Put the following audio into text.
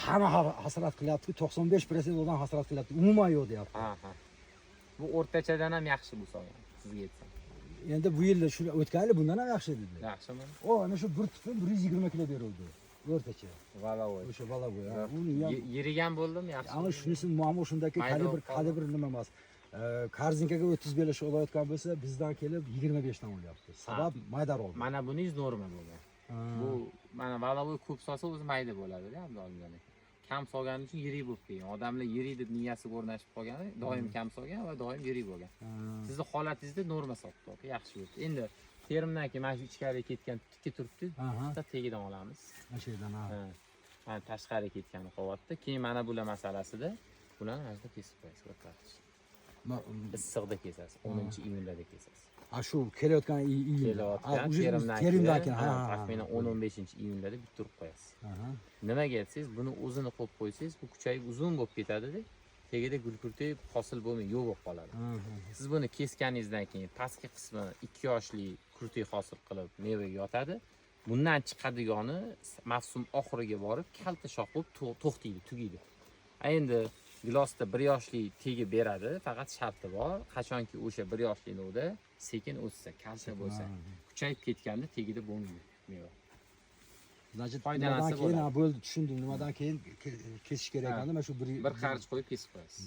hamma hasrat qilyapti, 95% odam hasrat qilyapti. Umuman yo'q deyapti. Ha. Bu o'rtachadan ham yaxshi bu soya, sizga aytsam. Endi bu yil shu o'tgan yil bundan ham yaxshi dedi. Yaxshimi? O, ana shu bir tutam 120 kilo berildi. O'rtacha. Valavoy. O'sha valavoy. Uni ham yerigan bo'ldimi, yaxshi. Ammo shunisi muammo shundaki kalibr nima emas. Korzinkaga 30 belish olayotgan bo'lsa, bizdan kelib 25 dan olyapti. Sabab mayda oldi. Mana buningiz norma bo'lgan. Bu mana valavoy ko'p solsa o'zi mayda bo'ladi-da, abdolgani. Kam solgani uchun yirik bo'lib kelgan. Odamlar yirik deb niyasiga o'rnashib qolgani, doim kam solgan va doim yirik bo'lgan. Sizning holatingizda norma sotdi, yaxshi bo'ldi. Endi terimdan keyin mana shu ichkariga ketgan tikka turibdi, bitta tegidan olamiz. Mana shu yerdan ha. Mana tashqariga ketgani qolyapti. Keyin mana bular masalasida bularni mana kesib qo'yasiz, o'tkazasiz. Issiqda kesasiz, 10-iyunlarda kesasiz. Shu kelayotgan terimdan keyin taxminan 10-15-iyunlarda bitirib qo'yasiz. Nimaga aytsangiz, buni o'zini qo'yib qo'ysangiz, bu kuchayib uzun bo'lib ketadi-da, tagida gulkurtayib hosil bo'lmay yo'q bo'lib qoladi. Siz buni kesganingizdan keyin pastki qismi 2 yoshli kurtik hosil qilib mevaga yotadi. Bundan chiqadigani mavsum oxiriga borib kalta shox bo'lib to'xtaydi, tugaydi. Endi gilosda 1 yoshli tegi beradi, faqat sharti bor. Qachonki o'sha 1 yoshli novda sekin o'ssa, kalta bo'lsa, kuchayib ketganda tegida bo'lmaydi meva. Значит, foydalansa bo'ladi. Bo'ldi, tushundim. Nimadan keyin kesish kerak ekani, mana shu bir qarich qo'yib kesib qo'yasiz.